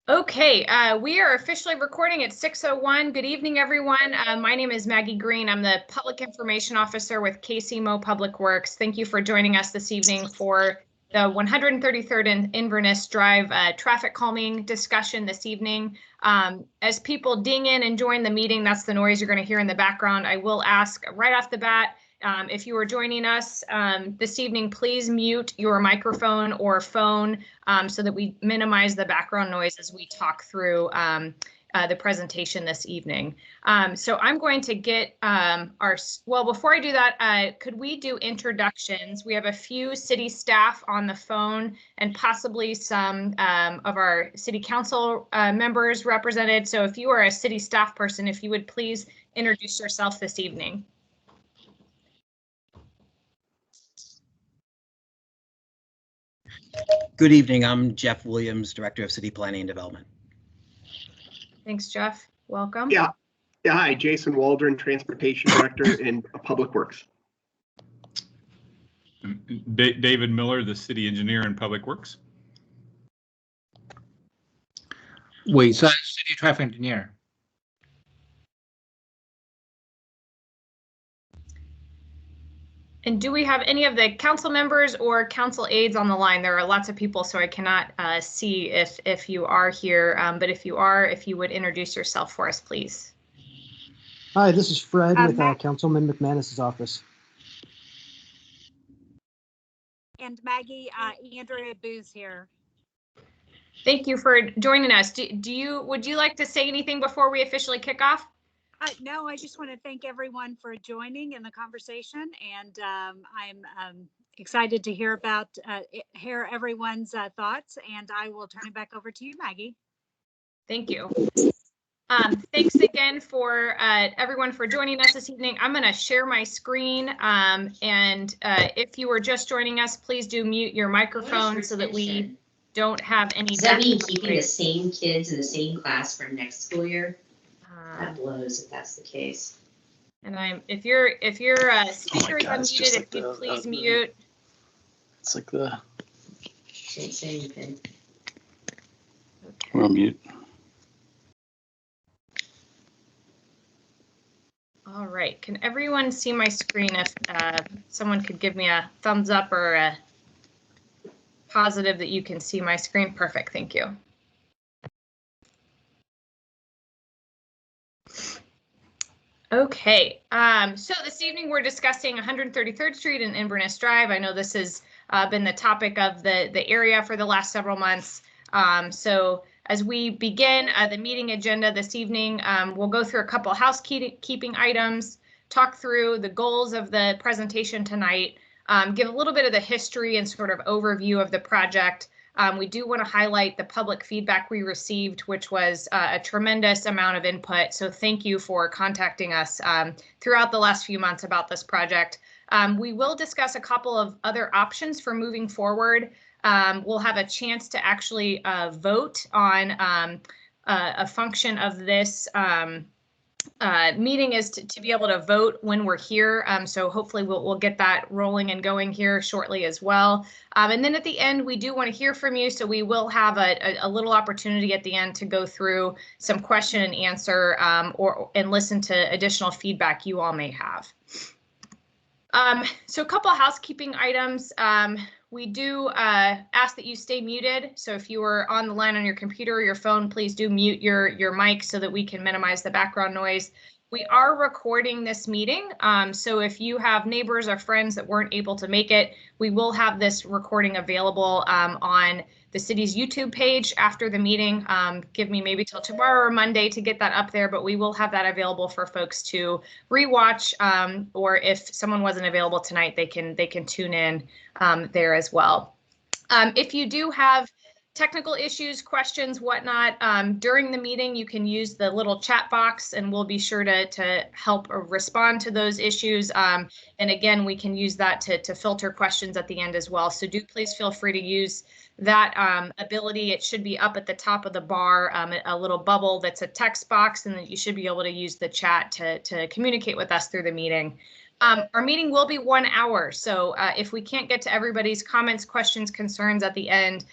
Okay, we are officially recording at 6:01. Good evening, everyone. My name is Maggie Green. I'm the Public Information Officer with KCMO Public Works. Thank you for joining us this evening for the 133rd Inverness Drive traffic calming discussion this evening. As people ding in and join the meeting, that's the noise you're going to hear in the background. I will ask right off the bat, if you are joining us this evening, please mute your microphone or phone so that we minimize the background noise as we talk through the presentation this evening. So I'm going to get well, before I do that, could we do introductions? We have a few city staff on the phone and possibly some of our city council members represented. So if you are a city staff person, if you would please introduce yourself this evening. Good evening. I'm Jeff Williams, Director of City Planning and Development. Thanks, Jeff. Welcome. Yeah. Hi, Jason Waldron, Transportation Director in Public Works. David Miller, the City Engineer in Public Works. Wait, so City Traffic Engineer. And do we have any of the council members or council aides on the line? There are lots of people, so I cannot see if you are here. But if you are, if you would introduce yourself for us, please. Hi, this is Fred with Councilman McManus's office. And Maggie, Andrea Booz here. Thank you for joining us. Would you like to say anything before we officially kick off? No, I just want to thank everyone for joining in the conversation, and I'm excited to hear everyone's thoughts, and I will turn it back over to you, Maggie. Thank you. Thanks again for everyone for joining us this evening. I'm going to share my screen, and if you were just joining us, please do mute your microphone so that we don't have any. Does that mean keeping the same kids in the same class for next school year? That blows if that's the case. And if your speaker is unmuted, if you please mute. It's like the. Can't say anything. Okay. We're on mute. All right. Can everyone see my screen? If someone could give me a thumbs up or a positive that you can see my screen. Perfect. Thank you. Okay, so this evening we're discussing 133rd Street and Inverness Drive. I know this has been the topic of the area for the last several months. So as we begin the meeting agenda this evening, we'll go through a couple housekeeping items, talk through the goals of the presentation tonight, give a little bit of the history and sort of overview of the project. We do want to highlight the public feedback we received, which was a tremendous amount of input. So thank you for contacting us throughout the last few months about this project. We will discuss a couple of other options for moving forward. We'll have a chance to actually vote on a function of this meeting is to be able to vote when we're here. So hopefully we'll get that rolling and going here shortly as well. And then at the end, we do want to hear from you. So we will have a little opportunity at the end to go through some question and answer and listen to additional feedback you all may have. So a couple of housekeeping items. We do ask that you stay muted. So if you are on the line on your computer or your phone, please do mute your mic so that we can minimize the background noise. We are recording this meeting. So if you have neighbors or friends that weren't able to make it, we will have this recording available on the city's YouTube page after the meeting. Give me maybe till tomorrow or Monday to get that up there, but we will have that available for folks to rewatch, or if someone wasn't available tonight, they can tune in there as well. If you do have technical issues, questions, whatnot, during the meeting, you can use the little chat box and we'll be sure to help respond to those issues. And again, we can use that to filter questions at the end as well. So do please feel free to use that ability. It should be up at the top of the bar, a little bubble that's a text box, and that you should be able to use the chat to communicate with us through the meeting. Our meeting will be 1 hour, so if we can't get to everybody's comments, questions, concerns at the end,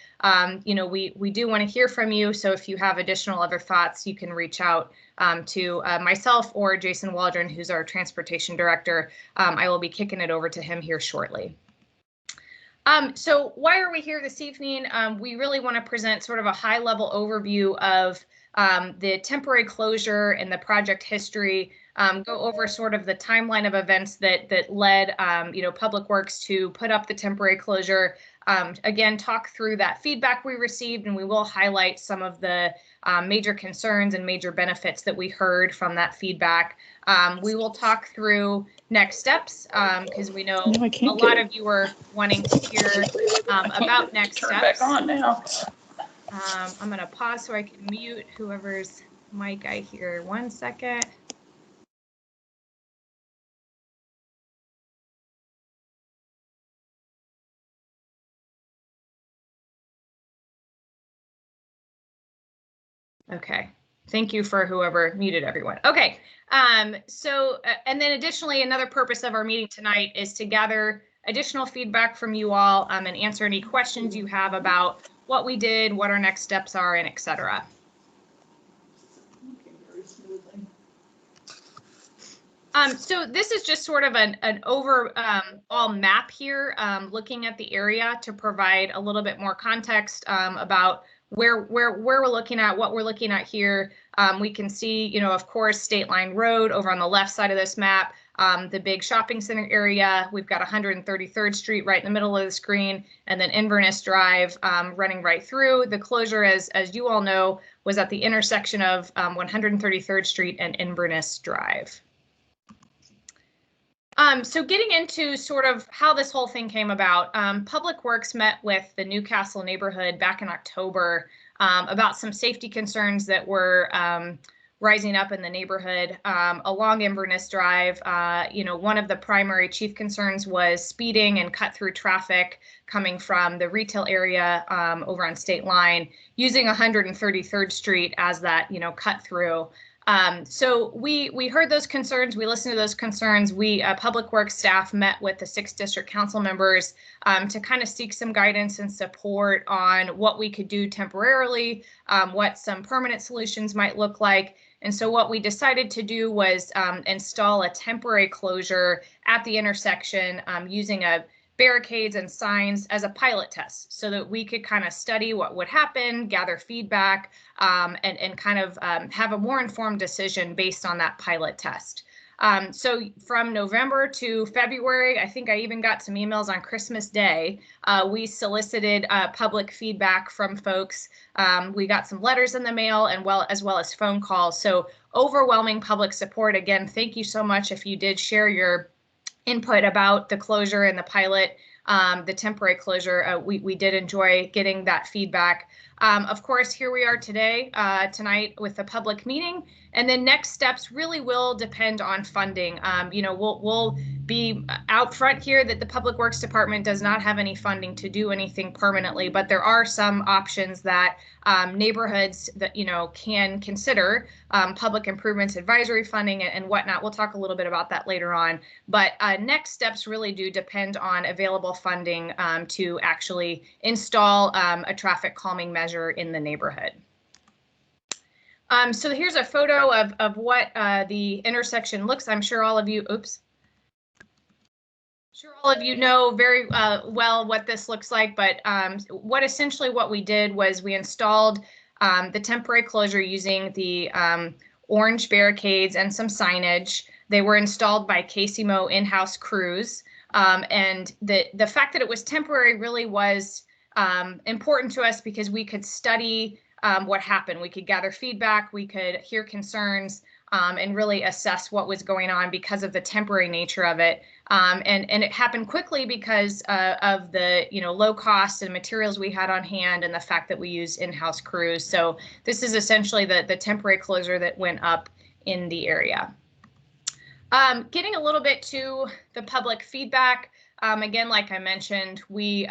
we do want to hear from you. So if you have additional other thoughts, you can reach out to myself or Jason Waldron, who's our transportation director. I will be kicking it over to him here shortly. So why are we here this evening? We really want to present sort of a high-level overview of the temporary closure and the project history, go over sort of the timeline of events that led Public Works to put up the temporary closure. Again, talk through that feedback we received, and we will highlight some of the major concerns and major benefits that we heard from that feedback. We will talk through next steps because we know a lot of you are wanting to hear about next steps. Back on now. I'm going to pause so I can mute whoever's mic I hear. 1 second. Okay. Thank you for whoever muted everyone. Okay. And then additionally, another purpose of our meeting tonight is to gather additional feedback from you all and answer any questions you have about what we did, what our next steps are, and et cetera. So this is just sort of an overall map here, looking at the area to provide a little bit more context about where we're looking at, what we're looking at here. We can see, of course, State Line Road over on the left side of this map, the big shopping center area. We've got 133rd Street right in the middle of the screen, and then Inverness Drive running right through. The closure, as you all know, was at the intersection of 133rd Street and Inverness Drive. So getting into sort of how this whole thing came about, Public Works met with the Newcastle neighborhood back in October about some safety concerns that were rising up in the neighborhood along Inverness Drive. One of the primary chief concerns was speeding and cut through traffic coming from the retail area over on State Line, using 133rd Street as that, cut through. So we heard those concerns, we listened to those concerns. We, Public Works staff, met with the 6 district council members to kind of seek some guidance and support on what we could do temporarily, what some permanent solutions might look like. And so what we decided to do was install a temporary closure at the intersection using barricades and signs as a pilot test so that we could kind of study what would happen, gather feedback, and kind of have a more informed decision based on that pilot test. So from November to February, I think I even got some emails on Christmas Day. We solicited public feedback from folks. We got some letters in the mail and as well as phone calls. So overwhelming public support. Again, thank you so much if you did share your input about the closure and the pilot, the temporary closure. We did enjoy getting that feedback. Of course, here we are tonight with the public meeting, and then next steps really will depend on funding. We'll be out front here that the Public Works Department does not have any funding to do anything permanently, but there are some options that neighborhoods that can consider, public improvements advisory funding and whatnot. We'll talk a little bit about that later on, but next steps really do depend on available funding to actually install a traffic calming measure in the neighborhood. So here's a photo of what the intersection looks. I'm sure all of you, know very well what this looks like, but what we did was we installed the temporary closure using the orange barricades and some signage. They were installed by KCMO in-house crews, and the fact that it was temporary really was important to us because we could study what happened. We could gather feedback, we could hear concerns, and really assess what was going on because of the temporary nature of it. And it happened quickly because of the low cost and materials we had on hand and the fact that we use in-house crews. So this is essentially the temporary closure that went up in the area. Getting a little bit to the public feedback. Again, like I mentioned, we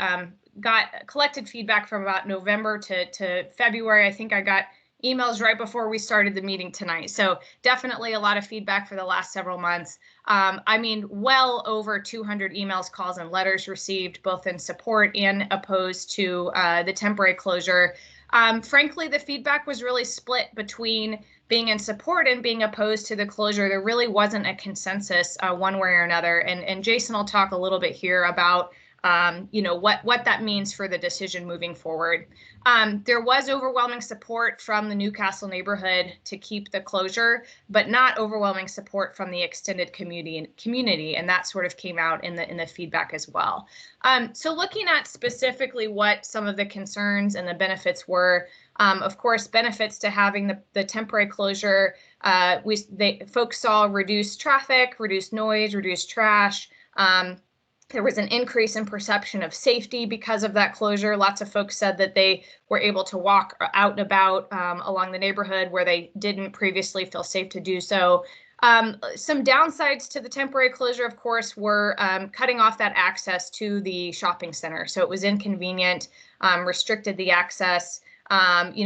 collected feedback from about November to February. I think I got emails right before we started the meeting tonight. So definitely a lot of feedback for the last several months. I mean, well over 200 emails, calls, and letters received, both in support and opposed to the temporary closure. Frankly, the feedback was really split between being in support and being opposed to the closure. There really wasn't a consensus one way or another. And Jason will talk a little bit here about what that means for the decision moving forward. There was overwhelming support from the Newcastle neighborhood to keep the closure, but not overwhelming support from the extended community, and that sort of came out in the feedback as well. So looking at specifically what some of the concerns and the benefits were, of course, benefits to having the temporary closure. Folks saw reduced traffic, reduced noise, reduced trash. There was an increase in perception of safety because of that closure. Lots of folks said that they were able to walk out and about along the neighborhood where they didn't previously feel safe to do so. Some downsides to the temporary closure, of course, were cutting off that access to the shopping center. So it was inconvenient, restricted the access.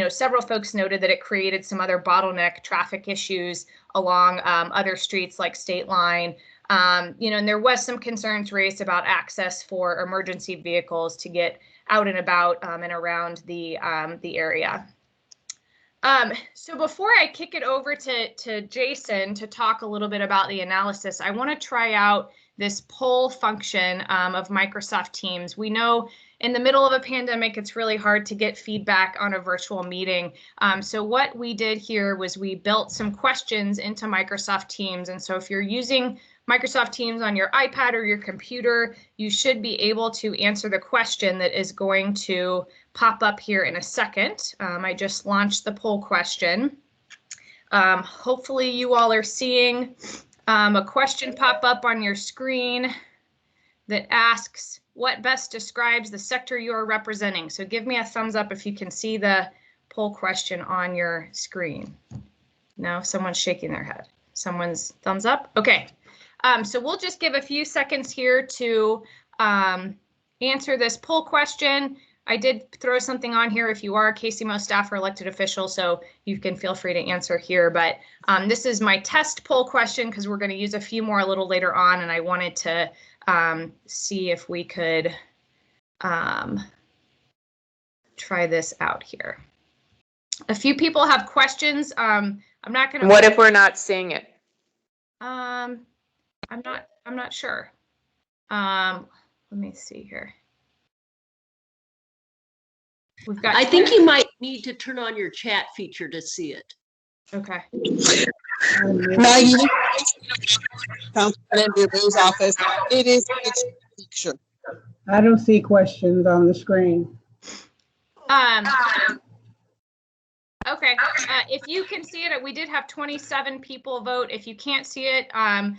Several folks noted that it created some other bottleneck traffic issues along other streets like State Line. And there was some concerns raised about access for emergency vehicles to get out and about and around the area. So before I kick it over to Jason to talk a little bit about the analysis, I want to try out this poll function of Microsoft Teams. We know in the middle of a pandemic, it's really hard to get feedback on a virtual meeting. So what we did here was we built some questions into Microsoft Teams. And so if you're using Microsoft Teams on your iPad or your computer, you should be able to answer the question that is going to pop up here in a second. I just launched the poll question. Hopefully you all are seeing a question pop up on your screen that asks, what best describes the sector you are representing? So give me a thumbs up if you can see the poll question on your screen. No, someone's shaking their head. Someone's thumbs up? Okay. So we'll just give a few seconds here to answer this poll question. I did throw something on here if you are a KCMO staff or elected official, so you can feel free to answer here. But this is my test poll question because we're going to use a few more a little later on, and I wanted to see if we could try this out here. A few people have questions. I'm not going to. What if we're not seeing it? I'm not sure. Let me see here. We've got. I think you might need to turn on your chat feature to see it. Okay. Maggie, Councilman Bureau's office. It is a picture. I don't see questions on the screen. Okay, if you can see it, we did have 27 people vote. If you can't see it, I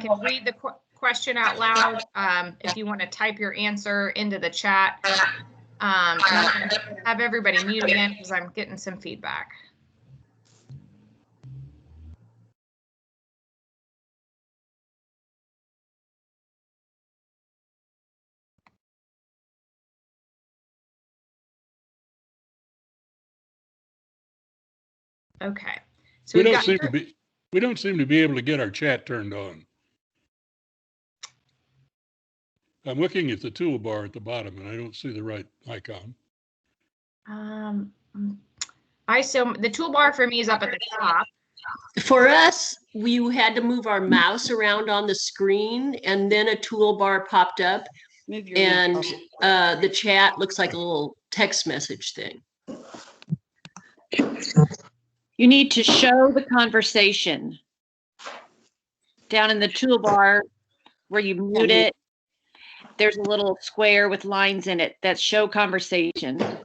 can read the question out loud. If you want to type your answer into the chat, have everybody mute again because I'm getting some feedback. Okay. So we don't seem to be able to get our chat turned on. I'm looking at the toolbar at the bottom and I don't see the right icon. So the toolbar for me is up at the top. For us, we had to move our mouse around on the screen and then a toolbar popped up and the chat looks like a little text message thing. You need to show the conversation down in the toolbar where you mute it. There's a little square with lines in it that show conversation. Oh,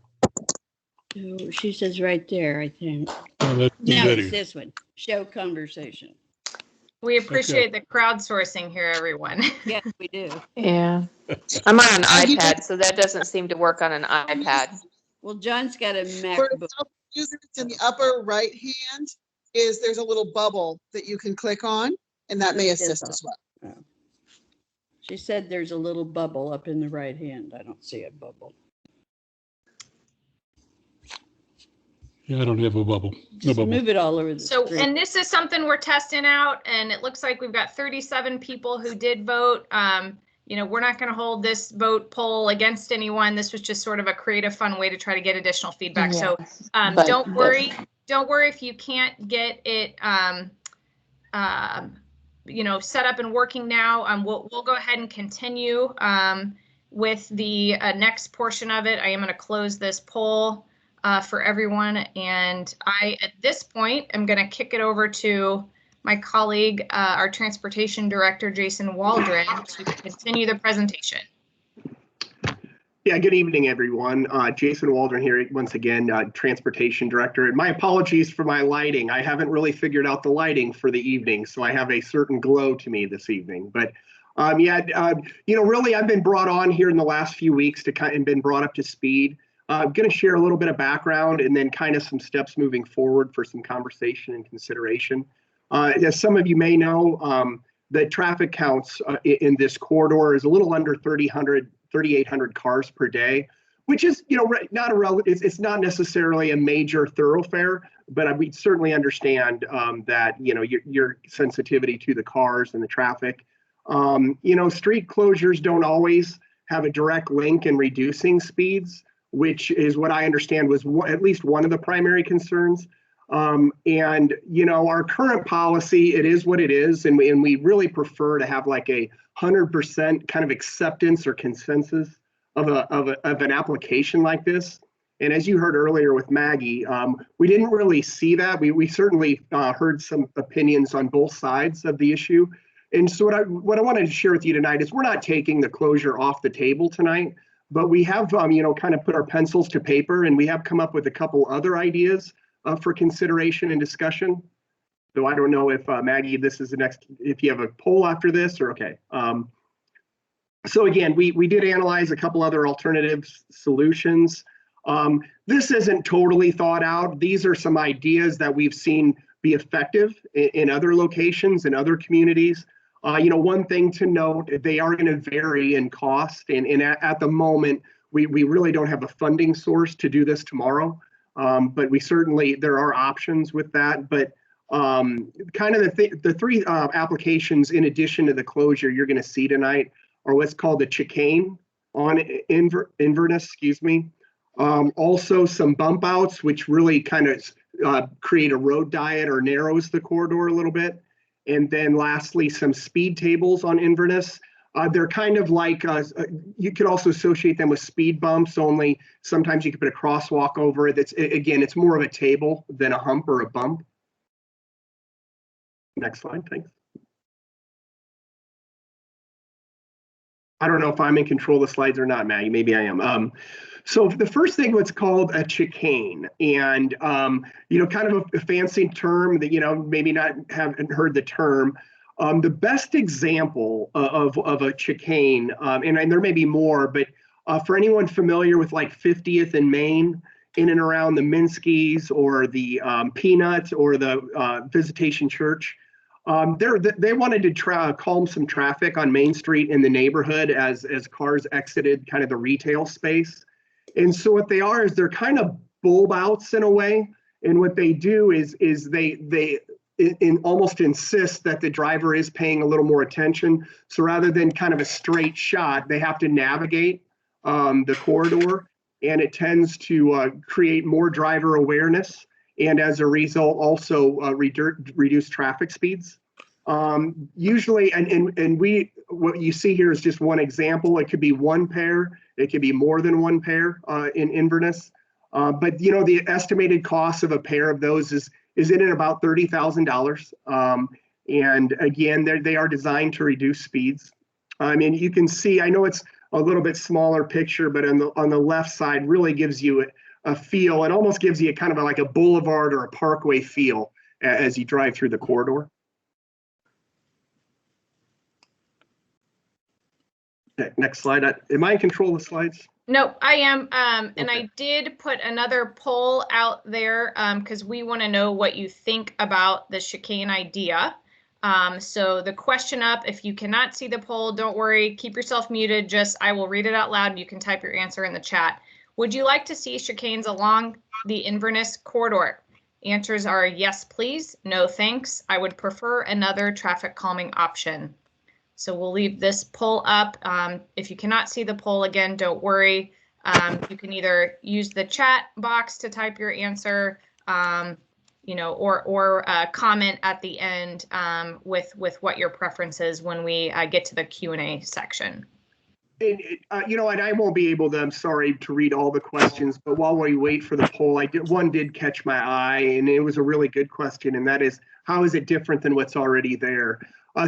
she says right there, I think. Oh, no, it's this one. Show conversation. We appreciate the crowdsourcing here, everyone. Yes, we do. Yeah. I'm on an iPad, so that doesn't seem to work on an iPad. Well, John's got a For MacBook. users in the upper right hand there's a little bubble that you can click on, and that may assist as well. Oh. She said there's a little bubble up in the right hand. I don't see a bubble. Yeah, I don't have a bubble. No Just bubble. move it all over the So, screen. and this is something we're testing out, and it looks like we've got 37 people who did vote. You know, we're not going to hold this vote poll against anyone. This was just sort of a creative, fun way to try to get additional feedback. So But don't worry if you can't get it, you know, set up and working now. We'll go ahead and continue with the next portion of it. I am going to close this poll for everyone, and I, at this point, am going to kick it over to my colleague, our transportation director, Jason Waldron, to continue the presentation. Yeah, good evening, everyone. Jason Waldron here once again, transportation director. And my apologies for my lighting. I haven't really figured out the lighting for the evening, so I have a certain glow to me this evening. But you know, really, I've been brought on here in the last few weeks and been brought up to speed. I'm going to share a little bit of background and then kind of some steps moving forward for some conversation and consideration. As some of you may know, the traffic counts in this corridor is a little under 3,800 cars per day, which is, you know, it's not necessarily a major thoroughfare, but we certainly understand that, you know, your sensitivity to the cars and the traffic. You know, street closures don't always have a direct link in reducing speeds, which is what I understand was at least one of the primary concerns. And, you know, our current policy, it is what it is. And we really prefer to have like a 100% kind of acceptance or consensus of an application like this. And as you heard earlier with Maggie, we didn't really see that. We certainly heard some opinions on both sides of the issue. And so what I wanted to share with you tonight is we're not taking the closure off the table tonight, but we have, you know, kind of put our pencils to paper, and we have come up with a couple other ideas for consideration and discussion. So I don't know if Maggie, this is the next, if you have a poll after this or okay. So again, we did analyze a couple other alternative solutions. This isn't totally thought out. These are some ideas that we've seen be effective in other locations, in other communities. You know, one thing to note, they are going to vary in cost. And at the moment, we really don't have a funding source to do this tomorrow. But we certainly, there are options with that. But kind of the three applications in addition to the closure you're going to see tonight are what's called the chicane on Inverness, excuse me. Also some bump outs, which really kind of create a road diet or narrows the corridor a little bit. And then lastly, some speed tables on Inverness. They're kind of like, you could also associate them with speed bumps, only sometimes you could put a crosswalk over it. Again, it's more of a table than a hump or a bump. Next slide, thanks. I don't know if I'm in control of the slides or not, Maggie, maybe I am. So the first thing, what's called a chicane, and you know, kind of a fancy term that, you know, maybe not haven't heard the term. The best example of a chicane, and there may be more, but for anyone familiar with like 50th and Main, in and around the Minskys or the Peanuts or the Visitation Church, they wanted to calm some traffic on Main Street in the neighborhood as cars exited kind of the retail space. And so what they are is they're kind of bulb outs in a way. And what they do is they almost insist that the driver is paying a little more attention. So rather than kind of a straight shot, they have to navigate the corridor, and it tends to create more driver awareness, and as a result also reduce traffic speeds. Usually, and what you see here is just one example. It could be one pair, it could be more than one pair in Inverness. But you know, the estimated cost of a pair of those is in at about $30,000. And again, they are designed to reduce speeds. I mean, you can see, I know it's a little bit smaller picture, but on the left side really gives you a feel. It almost gives you kind of like a boulevard or a parkway feel as you drive through the corridor. Okay, next slide. Am I in control of the slides? No, I am. And I did put another poll out there because we want to know what you think about the chicane idea. So the question up, if you cannot see the poll, don't worry, keep yourself muted. Just I will read it out loud and you can type your answer in the chat. Would you like to see chicanes along the Inverness corridor? Answers are yes, please, no, thanks. I would prefer another traffic calming option. So we'll leave this poll up. If you cannot see the poll again, don't worry. You can either use the chat box to type your answer, or comment at the end with what your preference is when we get to the Q&A section. And, and I won't be able to, I'm sorry, to read all the questions, but while we wait for the poll, one did catch my eye, and it was a really good question, and that is, how is it different than what's already there?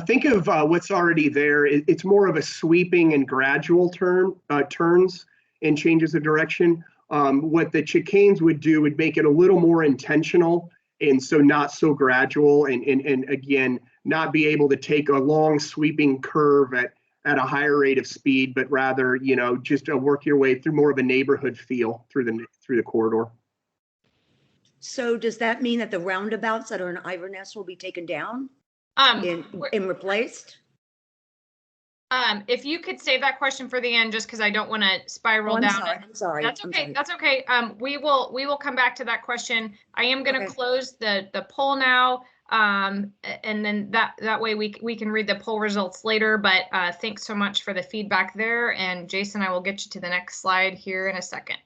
Think of what's already there. It's more of a sweeping and gradual turns and changes of direction. What the chicanes would do would make it a little more intentional, and so not so gradual, and again, not be able to take a long sweeping curve at a higher rate of speed, but rather, just work your way through more of a neighborhood feel through the corridor. So does that mean that the roundabouts that are in Inverness will be taken down and replaced? If you could save that question for the end, just because I don't want to spiral down. I'm sorry. That's okay. That's okay. We will come back to that question. I am going to close the poll now. And then that way we can read the poll results later, but thanks so much for the feedback there. And Jason, I will get you to the next slide here in a second.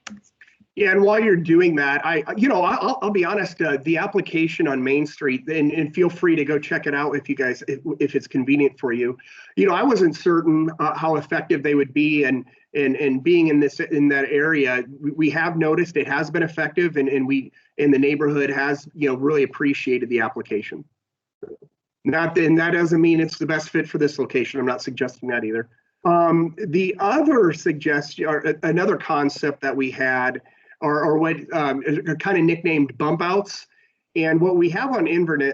Yeah, and while you're doing that, I'll be honest, the application on Main Street, and feel free to go check it out if you guys, if it's convenient for you. I wasn't certain how effective they would be, and being in that area, we have noticed it has been effective, and we in the neighborhood has really appreciated the application. That doesn't mean it's the best fit for this location. I'm not suggesting that either. The other suggestion, or another concept that we had, are what are kind of nicknamed bump outs. And what we have on Inverness,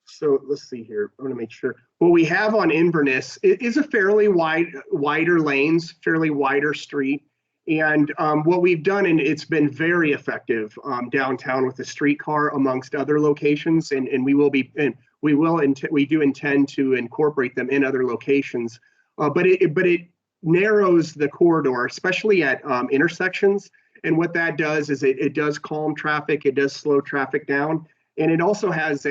so let's see here, I want to make sure. What we have on Inverness is a fairly wider lanes, fairly wider street. And what we've done, and it's been very effective downtown with the streetcar amongst other locations, and we do intend to incorporate them in other locations. But it narrows the corridor, especially at intersections. And what that does is it does calm traffic, it does slow traffic down, and it also has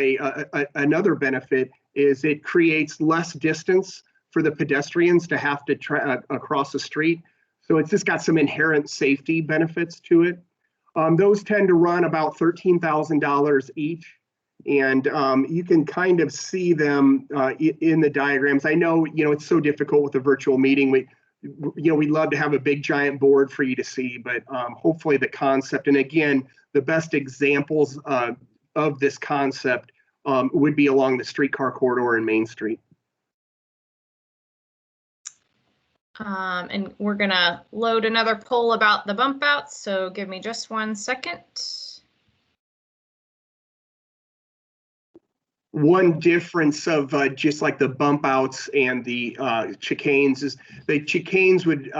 another benefit is it creates less distance for the pedestrians to have to across the street. So it's just got some inherent safety benefits to it. Those tend to run about $13,000 each. And you can kind of see them in the diagrams. I know, it's so difficult with a virtual meeting. We'd love to have a big giant board for you to see, but hopefully the concept, and again, the best examples of this concept would be along the streetcar corridor in Main Street. And we're gonna load another poll about the bump outs, so give me just 1 second. One difference of just like the bump outs and the chicanes is the chicanes would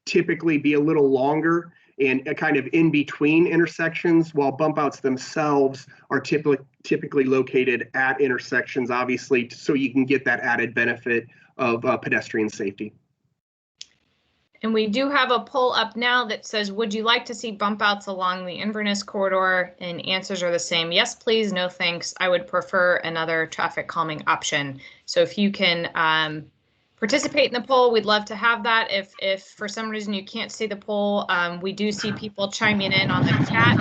typically be a little longer and kind of in between intersections, while bump outs themselves are typically located at intersections, obviously, so you can get that added benefit of pedestrian safety. And we do have a poll up now that says, would you like to see bump outs along the Inverness corridor? And answers are the same. Yes, please. No, thanks. I would prefer another traffic calming option. So if you can participate in the poll, we'd love to have that. If for some reason you can't see the poll, we do see people chiming in on the chat.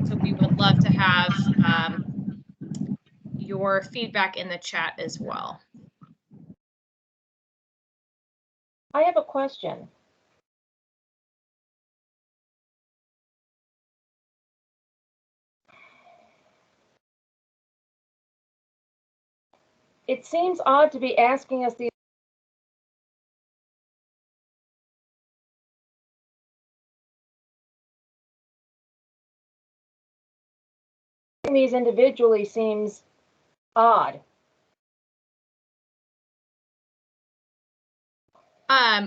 So we would love to have your feedback in the chat as well. I have a question. It seems odd to be asking us these individually seems odd.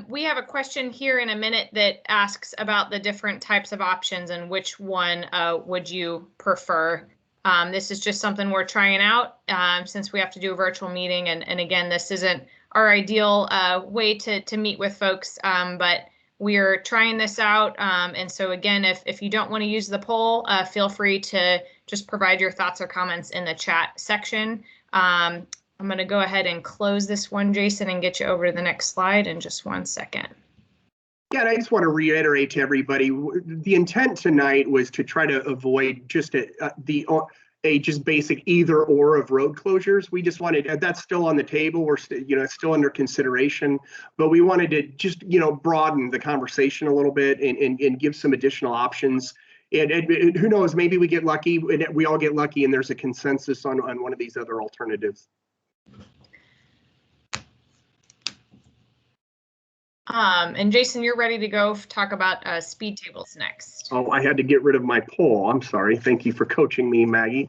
We have a question here in a minute that asks about the different types of options and which one would you prefer. This is just something we're trying out since we have to do a virtual meeting. And again, this isn't our ideal way to meet with folks, but we're trying this out. And so again, if you don't want to use the poll, feel free to just provide your thoughts or comments in the chat section. I'm going to go ahead and close this one, Jason, and get you over to the next slide in just 1 second. Yeah, and I just want to reiterate to everybody, the intent tonight was to try to avoid just a just basic either or of road closures. We just wanted, that's still on the table. We're it's still under consideration, but we wanted to just, broaden the conversation a little bit and give some additional options. And who knows, maybe we get lucky, and we all get lucky and there's a consensus on one of these other alternatives. And Jason, you're ready to go talk about speed tables next. Oh, I had to get rid of my poll. I'm sorry. Thank you for coaching me, Maggie.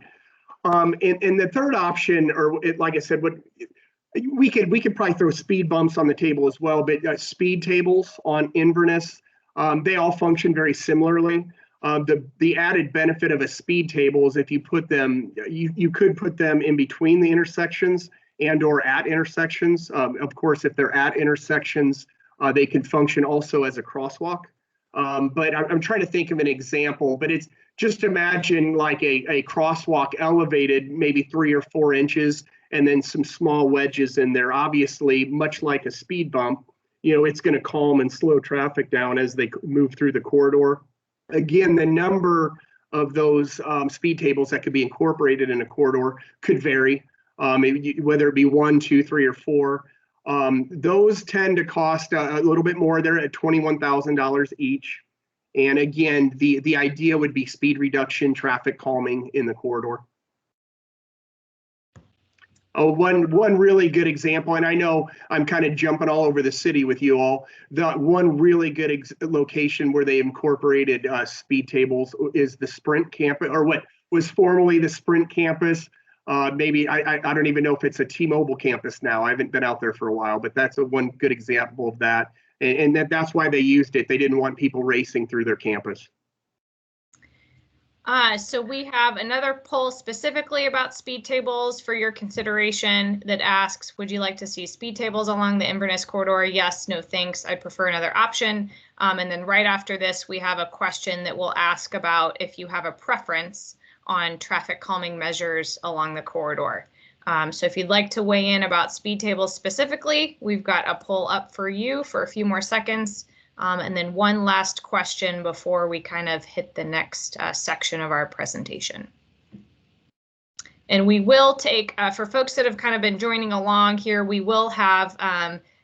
And the third option, like I said, we could probably throw speed bumps on the table as well, but speed tables on Inverness, they all function very similarly. The added benefit of a speed table is if you put them, you could put them in between the intersections and or at intersections. Of course, if they're at intersections, they can function also as a crosswalk. But I'm trying to think of an example, but it's just imagine like a crosswalk elevated maybe 3 or 4 inches and then some small wedges in there. Obviously, much like a speed bump, it's going to calm and slow traffic down as they move through the corridor. Again, the number of those speed tables that could be incorporated in a corridor could vary, whether it be 1, 2, 3, or 4. Those tend to cost a little bit more. They're at $21,000 each. And again, the idea would be speed reduction, traffic calming in the corridor. Oh, one really good example, and I know I'm kind of jumping all over the city with you all. The one really good location where they incorporated speed tables is the Sprint campus, or what was formerly the Sprint campus. Maybe I don't even know if it's a T-Mobile campus now. I haven't been out there for a while, but that's one good example of that. And that's why they used it. They didn't want people racing through their campus. So we have another poll specifically about speed tables for your consideration that asks, would you like to see speed tables along the Inverness corridor? Yes, no, thanks. I'd prefer another option. And then right after this, we have a question that will ask about if you have a preference on traffic calming measures along the corridor. So if you'd like to weigh in about speed tables specifically, we've got a poll up for you for a few more seconds. And then one last question before we kind of hit the next section of our presentation. And we will take, for folks that have kind of been joining along here, we will have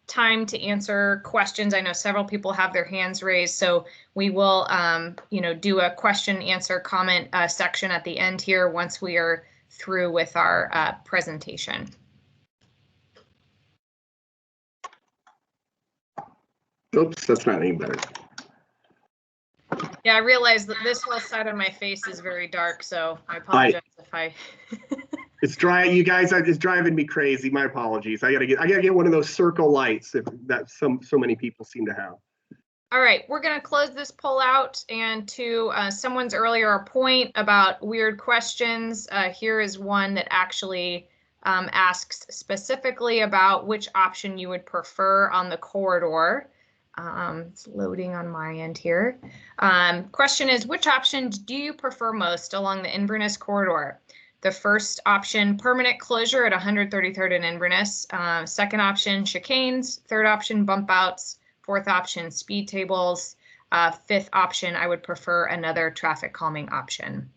time to answer questions. I know several people have their hands raised, so we will, do a question, answer, comment section at the end here once we are through with our presentation. Oops, that's not any better. Yeah, I realize that this whole side of my face is very dark, so I apologize if I. It's dry, you guys. It's driving me crazy. My apologies. I gotta get one of those circle lights that so many people seem to have. All right, we're gonna close this poll out, and to someone's earlier point about weird questions, here is one that actually asks specifically about which option you would prefer on the corridor. It's loading on my end here. Question is, which option do you prefer most along the Inverness corridor? The first option, permanent closure at 133rd and Inverness. Second option, chicanes. Third option, bump outs. Fourth option, speed tables. Fifth option, I would prefer another traffic calming option.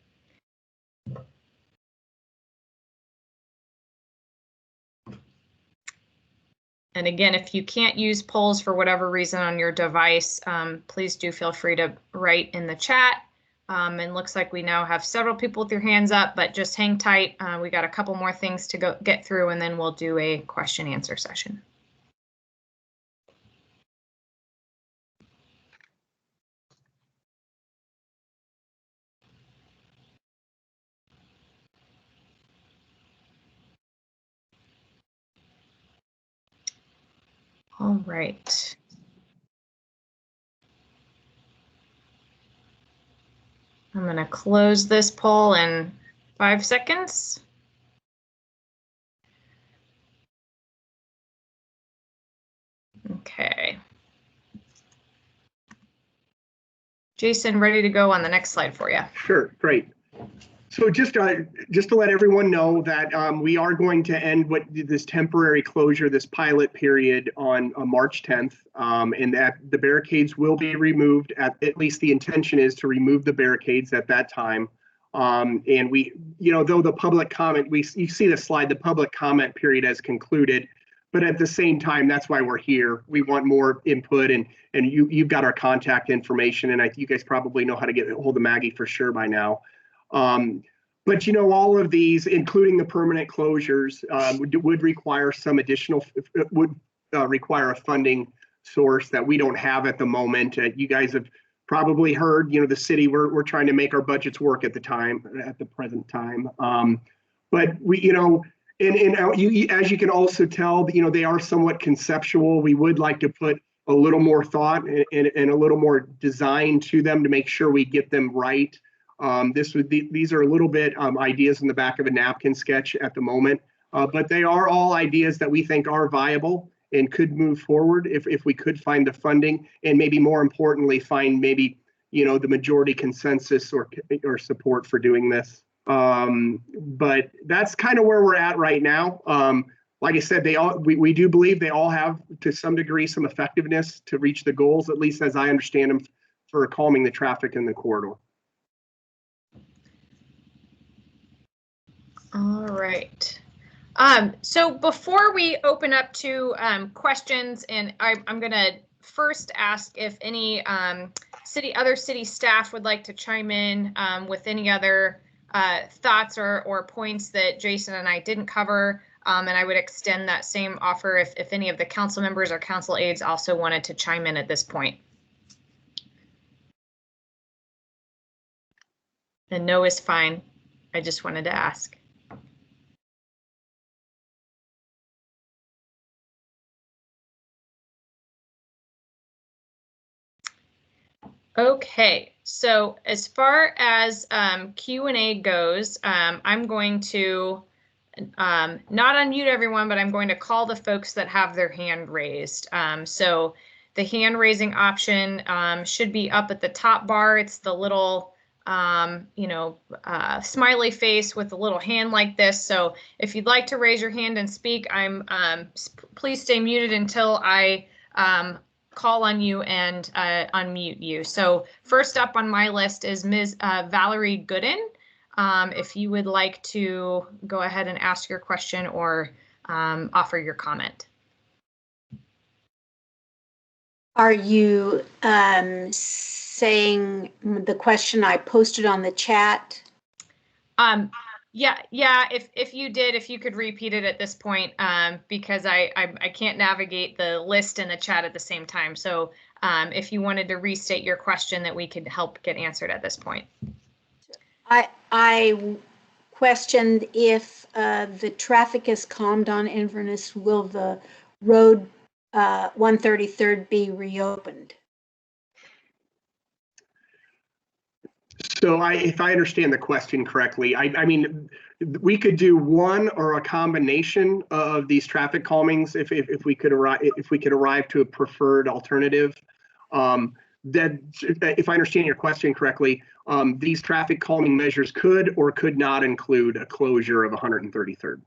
And again, if you can't use polls for whatever reason on your device, please do feel free to write in the chat. And looks like we now have several people with their hands up, but just hang tight. We got a couple more things to get through, and then we'll do a question answer session. All right. I'm going to close this poll in 5 seconds. Okay. Jason, ready to go on the next slide for you. Sure, great. So just to let everyone know that we are going to end this temporary closure, this pilot period on March 10th, and that the barricades will be removed. At least the intention is to remove the barricades at that time. And we, though the public comment, you see the slide, the public comment period has concluded, but at the same time, that's why we're here. We want more input, and you've got our contact information, and you guys probably know how to get a hold of Maggie for sure by now. But all of these, including the permanent closures, would require some additional, require a funding source that we don't have at the moment. You guys have probably heard, the city, we're trying to make our budgets work at the present time. But we, as you can also tell, they are somewhat conceptual. We would like to put a little more thought and a little more design to them to make sure we get them right. These are a little bit ideas in the back of a napkin sketch at the moment, but they are all ideas that we think are viable and could move forward if we could find the funding, and maybe more importantly, find maybe the majority consensus or support for doing this. But that's kind of where we're at right now. Like I said, we do believe they all have to some degree some effectiveness to reach the goals, at least as I understand them, for calming the traffic in the corridor. All right. So before we open up to questions, and I'm going to first ask if any other city staff would like to chime in with any other thoughts or points that Jason and I didn't cover. And I would extend that same offer if any of the council members or council aides also wanted to chime in at this point. And no is fine. I just wanted to ask. Okay, so as far as Q&A goes, I'm going to not unmute everyone, but I'm going to call the folks that have their hand raised. So the hand raising option should be up at the top bar. It's the little, smiley face with a little hand like this. So if you'd like to raise your hand and speak, please stay muted until I call on you and unmute you. So first up on my list is Ms. Valerie Gooden. If you would like to go ahead and ask your question or offer your comment. Are you saying the question I posted on the chat? Yeah. If you could repeat it at this point, because I can't navigate the list and the chat at the same time. So if you wanted to restate your question, that we could help get answered at this point. I questioned if the traffic is calmed on Inverness, will the road 133rd be reopened? So if I understand the question correctly, I mean, we could do one or a combination of these traffic calmings if we could arrive to a preferred alternative. That if I understand your question correctly, these traffic calming measures could or could not include a closure of 133rd.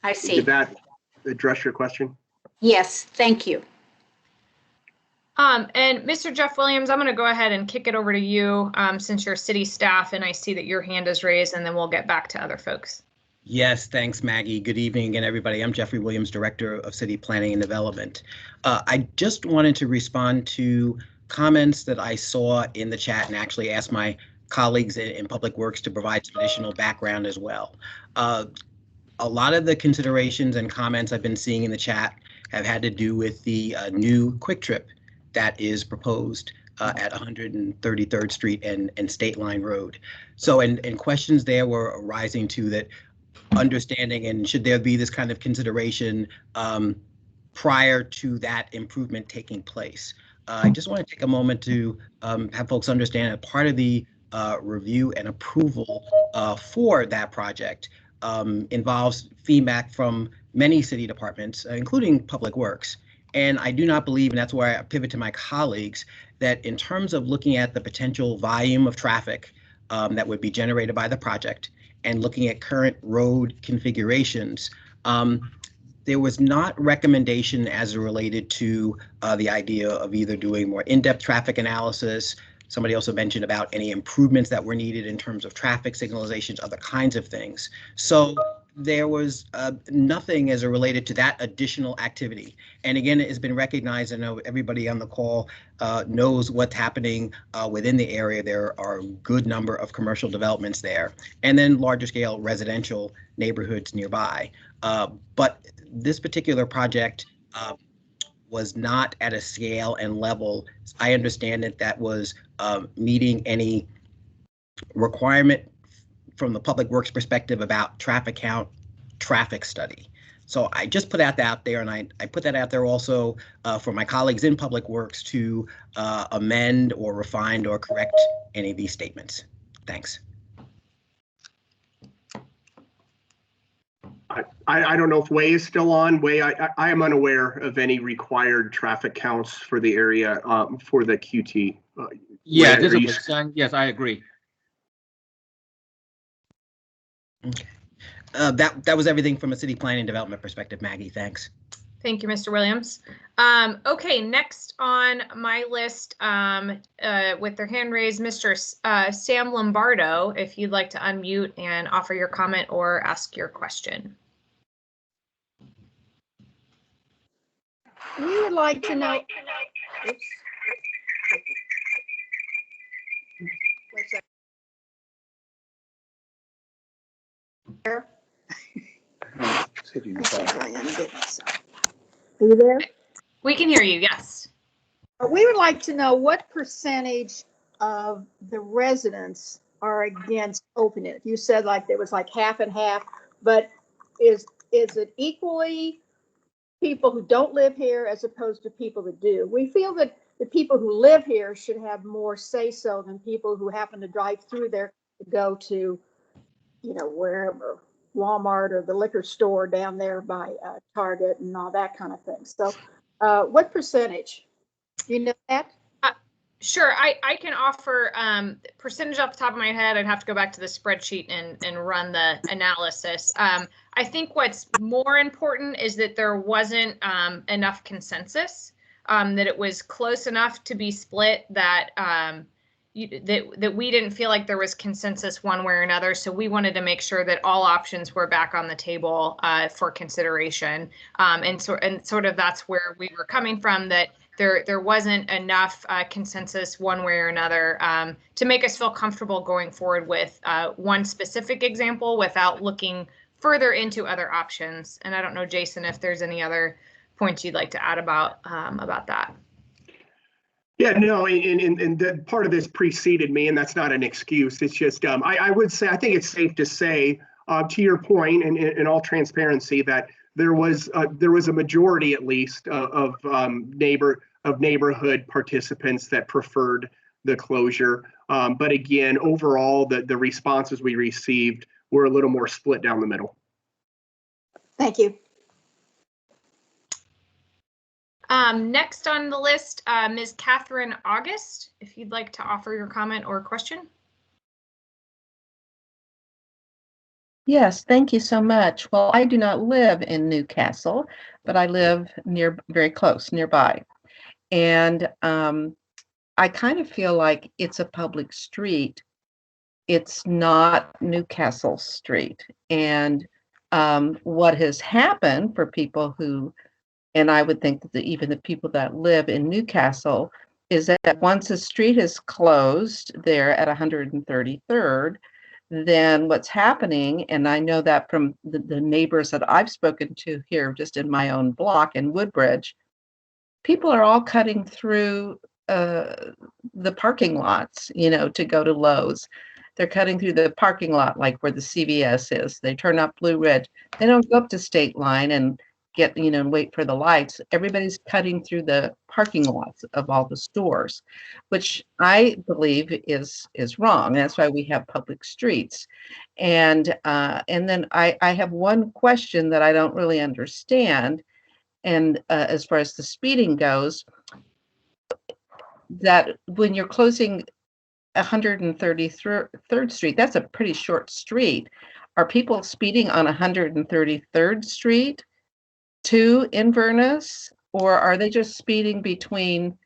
I see. Did that address your question? Yes, thank you. And Mr. Jeff Williams, I'm going to go ahead and kick it over to you since you're city staff and I see that your hand is raised, and then we'll get back to other folks. Yes, thanks, Maggie. Good evening again, everybody. I'm Jeffrey Williams, Director of City Planning and Development. I just wanted to respond to comments that I saw in the chat and actually ask my colleagues in Public Works to provide some additional background as well. A lot of the considerations and comments I've been seeing in the chat have had to do with the new Quick Trip that is proposed at 133rd Street and State Line Road. So, and questions there were arising to that understanding, and should there be this kind of consideration prior to that improvement taking place? I just want to take a moment to have folks understand that part of the review and approval for that project involves feedback from many city departments, including Public Works. And I do not believe, and that's where I pivot to my colleagues, that in terms of looking at the potential volume of traffic that would be generated by the project and looking at current road configurations, there was not recommendation as related to the idea of either doing more in-depth traffic analysis. Somebody also mentioned about any improvements that were needed in terms of traffic signalizations, other kinds of things. So there was nothing as it related to that additional activity. And again, it has been recognized. I know everybody on the call knows what's happening within the area. There are a good number of commercial developments there, and then larger scale residential neighborhoods nearby. But this particular project was not at a scale and level, I understand that was meeting any requirement from the Public Works perspective about traffic count, traffic study. So I just put that out there, and I put that out there also for my colleagues in Public Works to amend or refine or correct any of these statements. Thanks. I don't know if Wei is still on. Wei, I am unaware of any required traffic counts for the area for the QT. Yeah, this is yes, I agree. Okay. That was everything from a city planning development perspective, Maggie. Thanks. Thank you, Mr. Williams. Okay, next on my list with their hand raised, Mr. Sam Lombardo, if you'd like to unmute and offer your comment or ask your question. We would like to know. Oops. Are you there? We can hear you, yes. We would like to know what percentage of the residents are against opening it. You said like there was like half and half, but is it equally people who don't live here as opposed to people that do? We feel that the people who live here should have more say so than people who happen to drive through there to go to, you know, wherever, Walmart or the liquor store down there by Target and all that kind of thing. So what percentage? You know that? Sure, I can offer percentage off the top of my head. I'd have to go back to the spreadsheet and run the analysis. I think what's more important is that there wasn't enough consensus, that it was close enough to be split that that we didn't feel like there was consensus one way or another. So we wanted to make sure that all options were back on the table for consideration. And sort of that's where we were coming from, that there wasn't enough consensus one way or another to make us feel comfortable going forward with one specific example without looking further into other options. And I don't know, Jason, if there's any other points you'd like to add about that. Yeah, no, and the part of this preceded me, and that's not an excuse. It's just I would say I think it's safe to say, to your point, and in all transparency, that there was a majority, at least, of neighborhood participants that preferred the closure. But again, overall, the responses we received were a little more split down the middle. Thank you. Next on the list, Ms. Catherine August, if you'd like to offer your comment or question. Yes, thank you so much. Well, I do not live in Newcastle, but I live very close, nearby. And I kind of feel like it's a public street. It's not Newcastle Street. And what has happened for people who, and I would think that even the people that live in Newcastle, is that once a street is closed there at 133rd, then what's happening, and I know that from the neighbors that I've spoken to here just in my own block in Woodbridge, people are all cutting through the parking lots, you know, to go to Lowe's. They're cutting through the parking lot like where the CVS is. They turn up Blue Ridge. They don't go up to State Line and get, you know, and wait for the lights. Everybody's cutting through the parking lots of all the stores, which I believe is wrong. That's why we have public streets. And then I have one question that I don't really understand. And as far as the speeding goes, that when you're closing 133rd Street, that's a pretty short street. Are people speeding on 133rd Street to Inverness, or are they just speeding between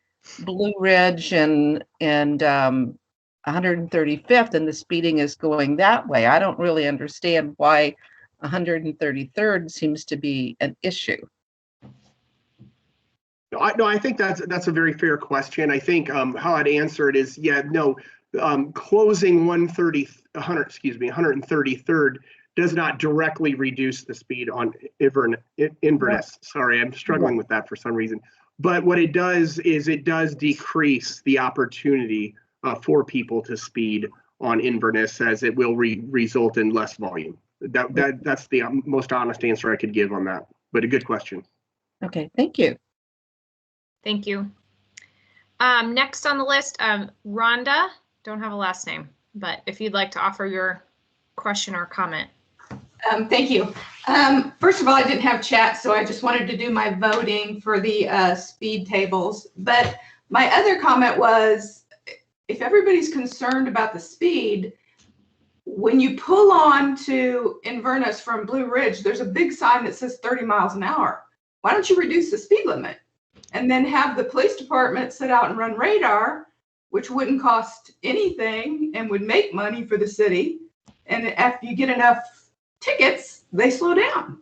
Blue Ridge and 135th, and the speeding is going that way? I don't really understand why 133rd seems to be an issue. No, I think that's a very fair question. I think how I'd answer it is, closing 133rd does not directly reduce the speed on Inverness. Sorry, I'm struggling with that for some reason. But what it does is it does decrease the opportunity for people to speed on Inverness, as it will result in less volume. That's the most honest answer I could give on that, but a good question. Okay, thank you. Thank you. Next on the list, Rhonda, don't have a last name, but if you'd like to offer your question or comment. Thank you. First of all, I didn't have chat, so I just wanted to do my voting for the speed tables. But my other comment was, if everybody's concerned about the speed, when you pull on to Inverness from Blue Ridge, there's a big sign that says 30 miles an hour. Why don't you reduce the speed limit and then have the police department sit out and run radar, which wouldn't cost anything and would make money for the city. And after you get enough tickets, they slow down.